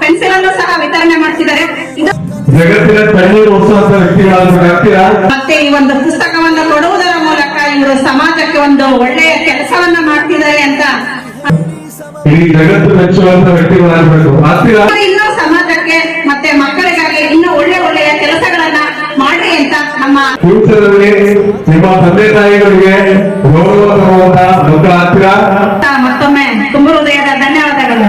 Pencil ಅನ್ನು ಸಹ ವಿತರಣೆ ಮಾಡ್ತಿದ್ದಾರೆ. ಜಗತ್ತಿನ ತಣ್ಣೀರು ಹೊಸುವಂತ ವ್ಯಕ್ತಿಗಳಾಗ್ತೀರಾ. ಮತ್ತೆ ಈ ಒಂದು ಪುಸ್ತಕವನ್ನು ಕೊಡುವುದರ ಮೂಲಕ ಇವರು ಸಮಾಜಕ್ಕೆ ಒಂದು ಒಳ್ಳೆಯ ಕೆಲಸವನ್ನ ಮಾಡ್ತಿದ್ದಾರೆ ಅಂತ ಈ ಜಗತ್ತು ಮೆಚ್ಚುವಂತ ವ್ಯಕ್ತಿಗಳಾಗಬೇಕು. ಇನ್ನೂ ಸಮಾಜಕ್ಕೆ ಮತ್ತೆ ಮಕ್ಕಳಿಗಾಗಿ ಇನ್ನೂ ಒಳ್ಳೆಯ ಕೆಲಸಗಳನ್ನ ಮಾಡಿ ಅಂತ ನಮ್ಮ ಫ್ಯೂಚರಲ್ಲಿ ನಿಮ್ಮ ತಂದೆ ತಾಯಿಗಳಿಗೆ ಗೌರವ ತರುವಂತ ಮಕ್ಕಳಾಗ್ತೀರಾ. ಮತ್ತೊಮ್ಮೆ ತುಂಬ ಹೃದಯದ ಧನ್ಯವಾದಗಳು.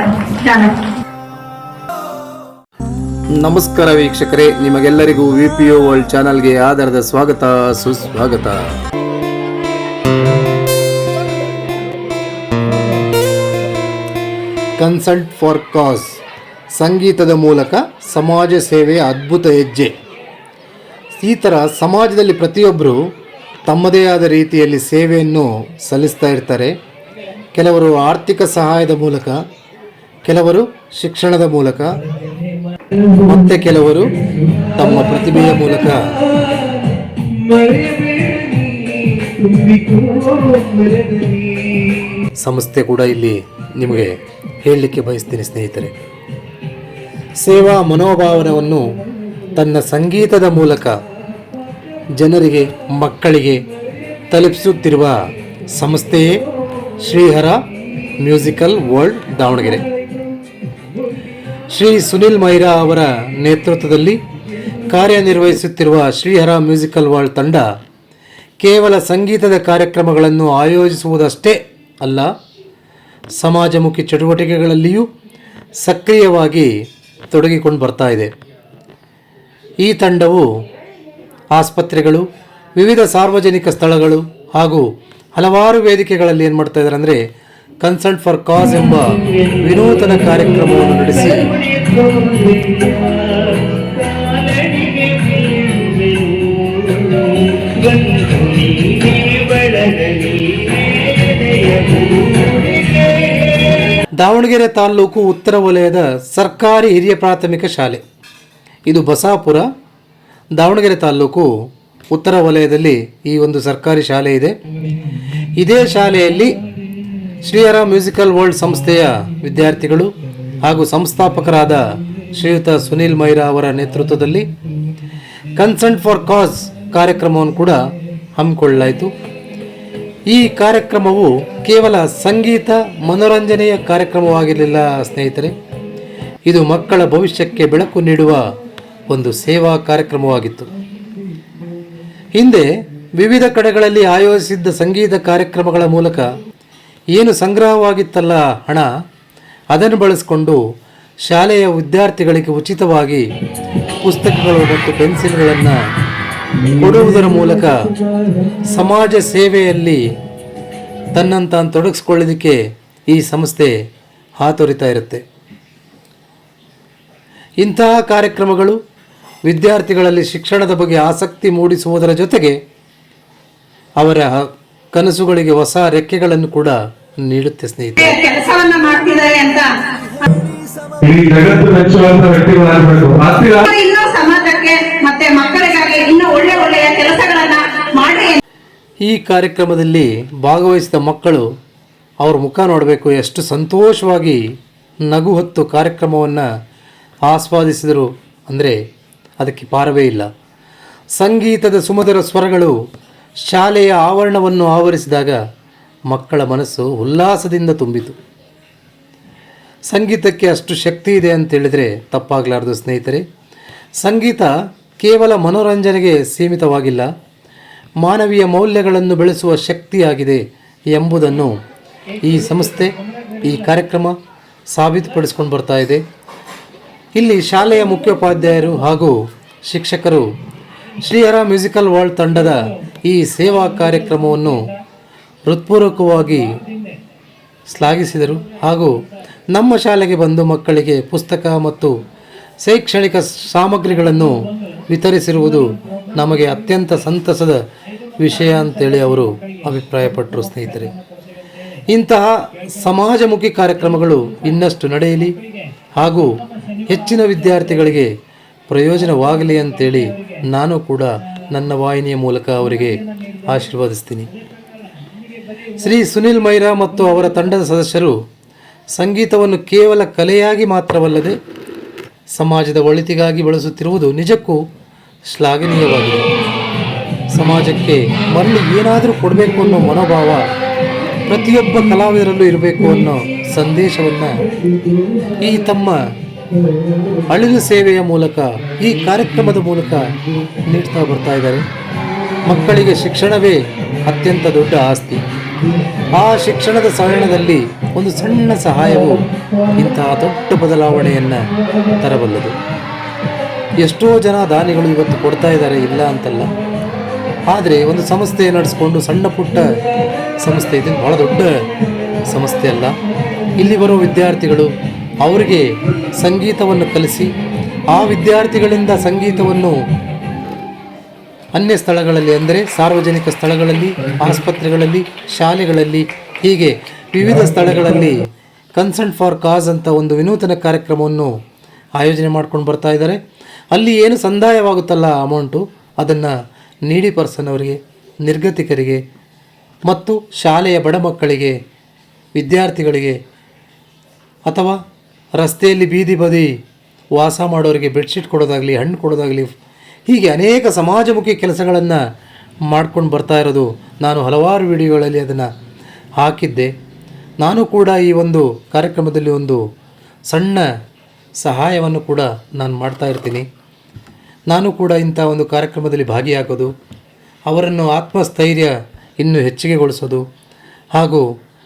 ನಮಸ್ಕಾರ ವೀಕ್ಷಕರೇ, ನಿಮಗೆಲ್ಲರಿಗೂ ವಿಪಿಒ ವರ್ಲ್ಡ್ ಚಾನಲ್ಗೆ ಆಧಾರದ ಸ್ವಾಗತ ಸುಸ್ವಾಗತ. ಕನ್ಸಲ್ಟ್ ಫಾರ್ ಕಾಸ್, ಸಂಗೀತದ ಮೂಲಕ ಸಮಾಜ ಸೇವೆಯ ಅದ್ಭುತ ಹೆಜ್ಜೆ. ಈ ಥರ ಸಮಾಜದಲ್ಲಿ ಪ್ರತಿಯೊಬ್ಬರು ತಮ್ಮದೇ ಆದ ರೀತಿಯಲ್ಲಿ ಸೇವೆಯನ್ನು ಸಲ್ಲಿಸ್ತಾ ಇರ್ತಾರೆ. ಕೆಲವರು ಆರ್ಥಿಕ ಸಹಾಯದ ಮೂಲಕ, ಕೆಲವರು ಶಿಕ್ಷಣದ ಮೂಲಕ, ಮತ್ತೆ ಕೆಲವರು ತಮ್ಮ ಪ್ರತಿಭೆಯ ಮೂಲಕ. ಸಂಸ್ಥೆ ಕೂಡ ಇಲ್ಲಿ ನಿಮಗೆ ಹೇಳಲಿಕ್ಕೆ ಬಯಸ್ತೀನಿ ಸ್ನೇಹಿತರೆ. ಸೇವಾ ಮನೋಭಾವನವನ್ನು ತನ್ನ ಸಂಗೀತದ ಮೂಲಕ ಜನರಿಗೆ, ಮಕ್ಕಳಿಗೆ ತಲುಪಿಸುತ್ತಿರುವ ಸಂಸ್ಥೆಯೇ ಶ್ರೀಹರ ಮ್ಯೂಸಿಕಲ್ ವರ್ಲ್ಡ್ ದಾವಣಗೆರೆ. ಶ್ರೀ ಸುನಿಲ್ ಮೈರಾ ಅವರ ನೇತೃತ್ವದಲ್ಲಿ ಕಾರ್ಯನಿರ್ವಹಿಸುತ್ತಿರುವ ಶ್ರೀಹರ ಮ್ಯೂಸಿಕಲ್ ವರ್ಲ್ಡ್ ತಂಡ ಕೇವಲ ಸಂಗೀತದ ಕಾರ್ಯಕ್ರಮಗಳನ್ನು ಆಯೋಜಿಸುವುದಷ್ಟೇ ಅಲ್ಲ, ಸಮಾಜಮುಖಿ ಚಟುವಟಿಕೆಗಳಲ್ಲಿಯೂ ಸಕ್ರಿಯವಾಗಿ ತೊಡಗಿಕೊಂಡು ಬರ್ತಾ ಇದೆ. ಈ ತಂಡವು ಆಸ್ಪತ್ರೆಗಳು, ವಿವಿಧ ಸಾರ್ವಜನಿಕ ಸ್ಥಳಗಳು ಹಾಗೂ ಹಲವಾರು ವೇದಿಕೆಗಳಲ್ಲಿ ಏನು ಮಾಡ್ತಾ ಇದ್ದಾರೆ ಅಂದರೆ ಕನ್ಸಲ್ಟ್ ಫಾರ್ ಕಾಸ್ ಎಂಬ ವಿನೂತನ ಕಾರ್ಯಕ್ರಮವನ್ನು ನಡೆಸಿ ದಾವಣಗೆರೆ ತಾಲೂಕು ಉತ್ತರ ವಲಯದ ಸರ್ಕಾರಿ ಹಿರಿಯ ಪ್ರಾಥಮಿಕ ಶಾಲೆ ಇದು ಬಸಾಪುರ, ದಾವಣಗೆರೆ ತಾಲೂಕು ಉತ್ತರ ವಲಯದಲ್ಲಿ ಈ ಒಂದು ಸರ್ಕಾರಿ ಶಾಲೆ ಇದೆ. ಇದೇ ಶಾಲೆಯಲ್ಲಿ ಶ್ರೀಹರ ಮ್ಯೂಸಿಕಲ್ ವರ್ಲ್ಡ್ ಸಂಸ್ಥೆಯ ವಿದ್ಯಾರ್ಥಿಗಳು ಹಾಗೂ ಸಂಸ್ಥಾಪಕರಾದ ಶ್ರೀಯುತ ಸುನಿಲ್ ಮೈರಾ ಅವರ ನೇತೃತ್ವದಲ್ಲಿ ಕನ್ಸಲ್ಟ್ ಫಾರ್ ಕಾಸ್ ಕಾರ್ಯಕ್ರಮವನ್ನು ಕೂಡ ಹಮ್ಮಿಕೊಳ್ಳಲಾಯಿತು. ಈ ಕಾರ್ಯಕ್ರಮವು ಕೇವಲ ಸಂಗೀತ ಮನೋರಂಜನೆಯ ಕಾರ್ಯಕ್ರಮವಾಗಿರಲಿಲ್ಲ ಸ್ನೇಹಿತರೆ, ಇದು ಮಕ್ಕಳ ಭವಿಷ್ಯಕ್ಕೆ ಬೆಳಕು ನೀಡುವ ಒಂದು ಸೇವಾ ಕಾರ್ಯಕ್ರಮವಾಗಿತ್ತು. ಹಿಂದೆ ವಿವಿಧ ಕಡೆಗಳಲ್ಲಿ ಆಯೋಜಿಸಿದ್ದ ಸಂಗೀತ ಕಾರ್ಯಕ್ರಮಗಳ ಮೂಲಕ ಏನು ಸಂಗ್ರಹವಾಗಿತ್ತಲ್ಲ ಹಣ, ಅದನ್ನು ಬಳಸಿಕೊಂಡು ಶಾಲೆಯ ವಿದ್ಯಾರ್ಥಿಗಳಿಗೆ ಉಚಿತವಾಗಿ ಪುಸ್ತಕಗಳು ಮತ್ತು ಪೆನ್ಸಿಲ್ಗಳನ್ನು ಕೊಡುವುದರ ಮೂಲಕ ಸಮಾಜ ಸೇವೆಯಲ್ಲಿ ತನ್ನನ್ನು ತಾನು ತೊಡಗಿಸ್ಕೊಳ್ಳೋದಕ್ಕೆ ಈ ಸಂಸ್ಥೆ ಹಾತೊರಿತಾ ಇರುತ್ತೆ. ಇಂತಹ ಕಾರ್ಯಕ್ರಮಗಳು ವಿದ್ಯಾರ್ಥಿಗಳಲ್ಲಿ ಶಿಕ್ಷಣದ ಬಗ್ಗೆ ಆಸಕ್ತಿ ಮೂಡಿಸುವುದರ ಜೊತೆಗೆ ಅವರ ಕನಸುಗಳಿಗೆ ಹೊಸ ರೆಕ್ಕೆಗಳನ್ನು ಕೂಡ ನೀಡುತ್ತೆ ಸ್ನೇಹಿತರೆ. ಕೆಲಸವನ್ನ ಮಾಡ್ತಿದ್ದಾರೆ ಅಂತ ಇನ್ನೂ ಸಮಾಜಕ್ಕೆ ಮತ್ತೆ ಮಕ್ಕಳಿಗಾಗಿ ಇನ್ನೂ ಒಳ್ಳೆಯ ಕೆಲಸಗಳನ್ನ ಮಾಡಿ. ಈ ಕಾರ್ಯಕ್ರಮದಲ್ಲಿ ಭಾಗವಹಿಸಿದ ಮಕ್ಕಳು ಅವ್ರ ಮುಖ ನೋಡಬೇಕು, ಎಷ್ಟು ಸಂತೋಷವಾಗಿ ನಗು ಹೊತ್ತು ಕಾರ್ಯಕ್ರಮವನ್ನು ಆಸ್ವಾದಿಸಿದರು ಅಂದರೆ ಅದಕ್ಕೆ ಪಾರವೇ ಇಲ್ಲ. ಸಂಗೀತದ ಸುಮಧುರ ಸ್ವರಗಳು ಶಾಲೆಯ ಆವರಣವನ್ನು ಆವರಿಸಿದಾಗ ಮಕ್ಕಳ ಮನಸ್ಸು ಉಲ್ಲಾಸದಿಂದ ತುಂಬಿತು. ಸಂಗೀತಕ್ಕೆ ಅಷ್ಟು ಶಕ್ತಿ ಇದೆ ಅಂತೇಳಿದರೆ ತಪ್ಪಾಗಲಾರದು ಸ್ನೇಹಿತರೆ. ಸಂಗೀತ ಕೇವಲ ಮನೋರಂಜನೆಗೆ ಸೀಮಿತವಾಗಿಲ್ಲ, ಮಾನವೀಯ ಮೌಲ್ಯಗಳನ್ನು ಬೆಳೆಸುವ ಶಕ್ತಿಯಾಗಿದೆ ಎಂಬುದನ್ನು ಈ ಸಂಸ್ಥೆ, ಈ ಕಾರ್ಯಕ್ರಮ ಸಾಬೀತುಪಡಿಸ್ಕೊಂಡು ಬರ್ತಾ ಇದೆ. ಇಲ್ಲಿ ಶಾಲೆಯ ಮುಖ್ಯೋಪಾಧ್ಯಾಯರು ಹಾಗೂ ಶಿಕ್ಷಕರು ಶ್ರೀಹರ ಮ್ಯೂಸಿಕಲ್ ವರ್ಲ್ಡ್ ತಂಡದ ಈ ಸೇವಾ ಕಾರ್ಯಕ್ರಮವನ್ನು ಹೃತ್ಪೂರ್ವಕವಾಗಿ ಶ್ಲಾಘಿಸಿದರು ಹಾಗೂ ನಮ್ಮ ಶಾಲೆಗೆ ಬಂದು ಮಕ್ಕಳಿಗೆ ಪುಸ್ತಕ ಮತ್ತು ಶೈಕ್ಷಣಿಕ ಸಾಮಗ್ರಿಗಳನ್ನು ವಿತರಿಸಿರುವುದು ನಮಗೆ ಅತ್ಯಂತ ಸಂತಸದ ವಿಷಯ ಅಂತೇಳಿ ಅವರು ಅಭಿಪ್ರಾಯಪಟ್ಟರು ಸ್ನೇಹಿತರೆ. ಇಂತಹ ಸಮಾಜಮುಖಿ ಕಾರ್ಯಕ್ರಮಗಳು ಇನ್ನಷ್ಟು ನಡೆಯಲಿ ಹಾಗೂ ಹೆಚ್ಚಿನ ವಿದ್ಯಾರ್ಥಿಗಳಿಗೆ ಪ್ರಯೋಜನವಾಗಲಿ ಅಂತೇಳಿ ನಾನು ಕೂಡ ನನ್ನ ವಾಹಿನಿಯ ಮೂಲಕ ಅವರಿಗೆ ಆಶೀರ್ವದಿಸ್ತೀನಿ. ಶ್ರೀ ಸುನಿಲ್ ಮೈರಾ ಮತ್ತು ಅವರ ತಂಡದ ಸದಸ್ಯರು ಸಂಗೀತವನ್ನು ಕೇವಲ ಕಲೆಯಾಗಿ ಮಾತ್ರವಲ್ಲದೆ ಸಮಾಜದ ಒಳಿತಿಗಾಗಿ ಬಳಸುತ್ತಿರುವುದು ನಿಜಕ್ಕೂ ಶ್ಲಾಘನೀಯವಾಗಿದೆ. ಸಮಾಜಕ್ಕೆ ಮರಳಿ ಏನಾದರೂ ಕೊಡಬೇಕು ಅನ್ನೋ ಮನೋಭಾವ ಪ್ರತಿಯೊಬ್ಬ ಕಲಾವಿದರಲ್ಲೂ ಇರಬೇಕು ಅನ್ನೋ ಸಂದೇಶವನ್ನು ಈ ತಮ್ಮ ಅಳಿಲು ಸೇವೆಯ ಮೂಲಕ, ಈ ಕಾರ್ಯಕ್ರಮದ ಮೂಲಕ ನೀಡ್ತಾ ಬರ್ತಾ ಇದ್ದಾರೆ. ಮಕ್ಕಳಿಗೆ ಶಿಕ್ಷಣವೇ ಅತ್ಯಂತ ದೊಡ್ಡ ಆಸ್ತಿ. ಆ ಶಿಕ್ಷಣದ ಸಹಾಯದಲ್ಲಿ ಒಂದು ಸಣ್ಣ ಸಹಾಯವು ಇಂತಹ ದೊಡ್ಡ ಬದಲಾವಣೆಯನ್ನು ತರಬಲ್ಲದು. ಎಷ್ಟೋ ಜನ ದಾನಿಗಳು ಇವತ್ತು ಕೊಡ್ತಾ ಇದ್ದಾರೆ, ಇಲ್ಲ ಅಂತಲ್ಲ. ಆದರೆ ಒಂದು ಸಂಸ್ಥೆ ನಡೆಸ್ಕೊಂಡು ಸಣ್ಣ ಪುಟ್ಟ ಸಂಸ್ಥೆ, ಇದು ಬಹಳ ದೊಡ್ಡ ಸಂಸ್ಥೆ ಅಲ್ಲ. ಇಲ್ಲಿ ಬರೋ ವಿದ್ಯಾರ್ಥಿಗಳು ಅವರಿಗೆ ಸಂಗೀತವನ್ನು ಕಲಿಸಿ, ಆ ವಿದ್ಯಾರ್ಥಿಗಳಿಂದ ಸಂಗೀತವನ್ನು ಅನ್ಯ ಸ್ಥಳಗಳಲ್ಲಿ, ಅಂದರೆ ಸಾರ್ವಜನಿಕ ಸ್ಥಳಗಳಲ್ಲಿ, ಆಸ್ಪತ್ರೆಗಳಲ್ಲಿ, ಶಾಲೆಗಳಲ್ಲಿ, ಹೀಗೆ ವಿವಿಧ ಸ್ಥಳಗಳಲ್ಲಿ ಕನ್ಸರ್ಟ್ ಫಾರ್ ಕಾಸ್ ಅಂತ ಒಂದು ವಿನೂತನ ಕಾರ್ಯಕ್ರಮವನ್ನು ಆಯೋಜನೆ ಮಾಡ್ಕೊಂಡು ಬರ್ತಾ ಇದ್ದಾರೆ. ಅಲ್ಲಿ ಏನು ಸಂದಾಯವಾಗುತ್ತಲ್ಲ ಅಮೌಂಟು, ಅದನ್ನು ನೀಡಿ ಪರ್ಸನ್ ಅವರಿಗೆ, ನಿರ್ಗತಿಕರಿಗೆ ಮತ್ತು ಶಾಲೆಯ ಬಡ ಮಕ್ಕಳಿಗೆ, ವಿದ್ಯಾರ್ಥಿಗಳಿಗೆ ಅಥವಾ ರಸ್ತೆಯಲ್ಲಿ ಬೀದಿ ಬದಿ ವಾಸ ಮಾಡೋರಿಗೆ ಬೆಡ್ಶೀಟ್ ಕೊಡೋದಾಗಲಿ, ಹಣ್ಣು ಕೊಡೋದಾಗಲಿ, ಹೀಗೆ ಅನೇಕ ಸಮಾಜಮುಖಿ ಕೆಲಸಗಳನ್ನು ಮಾಡ್ಕೊಂಡು ಬರ್ತಾ ಇರೋದು ನಾನು ಹಲವಾರು ವಿಡಿಯೋಗಳಲ್ಲಿ ಅದನ್ನು ಹಾಕಿದ್ದೆ. ನಾನು ಕೂಡ ಈ ಒಂದು ಕಾರ್ಯಕ್ರಮದಲ್ಲಿ ಒಂದು ಸಣ್ಣ ಸಹಾಯವನ್ನು ಕೂಡ ನಾನು ಮಾಡ್ತಾ ಇರ್ತೀನಿ. ನಾನು ಕೂಡ ಇಂಥ ಒಂದು ಕಾರ್ಯಕ್ರಮದಲ್ಲಿ ಭಾಗಿಯಾಗೋದು, ಅವರನ್ನು ಆತ್ಮಸ್ಥೈರ್ಯ ಇನ್ನೂ ಹೆಚ್ಚಿಗೆಗೊಳಿಸೋದು ಹಾಗೂ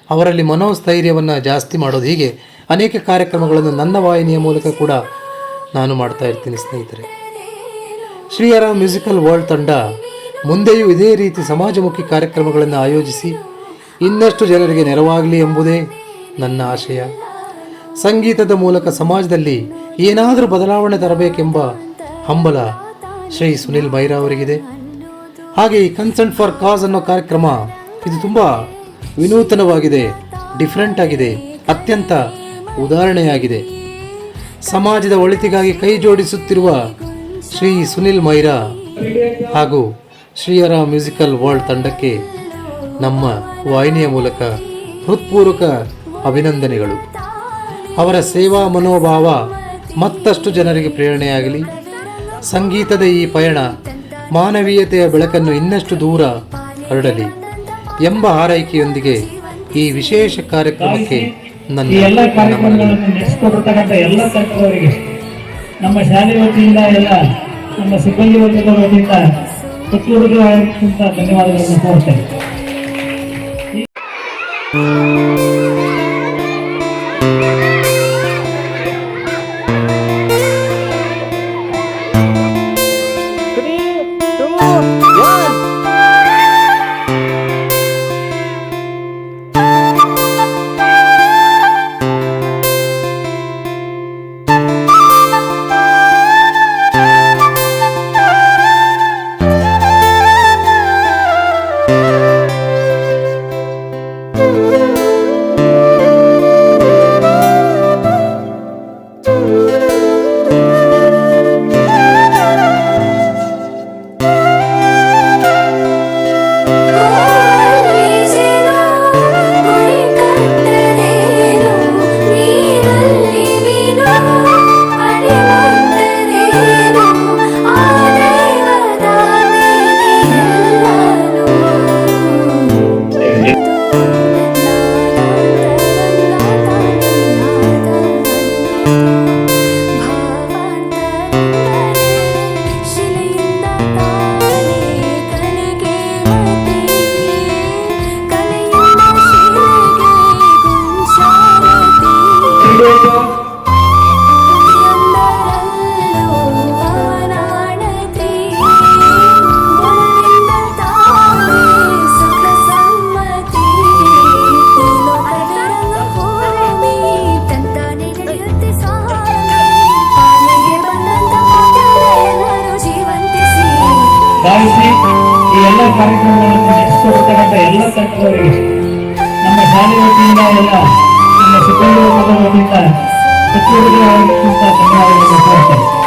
ಅವರಲ್ಲಿ ಮನೋಸ್ಥೈರ್ಯವನ್ನು ಜಾಸ್ತಿ ಮಾಡೋದು, ಹೀಗೆ ಅನೇಕ ಕಾರ್ಯಕ್ರಮಗಳನ್ನು ನನ್ನ ವಾಹಿನಿಯ ಮೂಲಕ ಕೂಡ ನಾನು ಮಾಡ್ತಾ ಇರ್ತೀನಿ ಸ್ನೇಹಿತರೆ. ಶ್ರೀರಾಮ್ ಮ್ಯೂಸಿಕಲ್ ವರ್ಲ್ಡ್ ತಂಡ ಮುಂದೆಯೂ ಇದೇ ರೀತಿ ಸಮಾಜಮುಖಿ ಕಾರ್ಯಕ್ರಮಗಳನ್ನು ಆಯೋಜಿಸಿ ಇನ್ನಷ್ಟು ಜನರಿಗೆ ನೆರವಾಗಲಿ ಎಂಬುದೇ ನನ್ನ ಆಶಯ. ಸಂಗೀತದ ಮೂಲಕ ಸಮಾಜದಲ್ಲಿ ಏನಾದರೂ ಬದಲಾವಣೆ ತರಬೇಕೆಂಬ ಹಂಬಲ ಶ್ರೀ ಸುನಿಲ್ ಮೈರಾ ಅವರಿಗಿದೆ. ಹಾಗೆ ಈ ಕನ್ಸರ್ಟ್ ಫಾರ್ ಕಾಸ್ ಅನ್ನೋ ಕಾರ್ಯಕ್ರಮ ಇದು ತುಂಬ ವಿನೂತನವಾಗಿದೆ, ಡಿಫ್ರೆಂಟ್ ಆಗಿದೆ, ಅತ್ಯಂತ ಉದಾಹರಣೆಯಾಗಿದೆ. ಸಮಾಜದ ಒಳಿತಿಗಾಗಿ ಕೈ ಜೋಡಿಸುತ್ತಿರುವ ಶ್ರೀ ಸುನಿಲ್ ಮೈರಾ ಹಾಗೂ ಶ್ರೀರಾಮ್ ಮ್ಯೂಸಿಕಲ್ ವರ್ಲ್ಡ್ ತಂಡಕ್ಕೆ ನಮ್ಮ ವಾಹಿನಿಯ ಮೂಲಕ ಹೃತ್ಪೂರ್ವಕ ಅಭಿನಂದನೆಗಳು. ಅವರ ಸೇವಾ ಮನೋಭಾವ ಮತ್ತಷ್ಟು ಜನರಿಗೆ ಪ್ರೇರಣೆಯಾಗಲಿ. ಸಂಗೀತದ ಈ ಪಯಣ ಮಾನವೀಯತೆಯ ಬೆಳಕನ್ನು ಇನ್ನಷ್ಟು ದೂರ ಹರಡಲಿ ಎಂಬ ಹಾರೈಕೆಯೊಂದಿಗೆ ಈ ವಿಶೇಷ ಕಾರ್ಯಕ್ರಮಕ್ಕೆ ನನ್ನ ಎಲ್ಲ ಕಾರ್ಯಕ್ರಮಗಳನ್ನು ನಡೆಸಿಕೊಟ್ಟಿರ್ತಕ್ಕಂಥ ಎಲ್ಲ ತಂಡದವರಿಗೆ ನಮ್ಮ ಶಾಲೆ ವತಿಯಿಂದ, ಎಲ್ಲ ನಮ್ಮ ಸಿಬ್ಬಂದಿ ವರ್ಗದ ವತಿಯಿಂದ ಹೃತ್ಪೂರ್ವಕವಾದಂಥ ಧನ್ಯವಾದಗಳನ್ನು ಕೋರ್ತೇನೆ. ಭಾವಿಸಿ ಈ ಎಲ್ಲ ಕಾರ್ಯಕ್ರಮಗಳನ್ನು ನಡೆಸಿಕೊಡ್ತಕ್ಕಂಥ ಎಲ್ಲ ತಂಡದವರಿಗೆ ನಮ್ಮ ಶಾಲೆ ವತಿಯಿಂದ, ಎಲ್ಲ ನಮ್ಮ ಸಿಬ್ಬಂದಿ ವರ್ಗದ ವತಿಯಿಂದ ಧನ್ಯವಾದಗಳನ್ನು ಕೋರ್ತೇನೆ.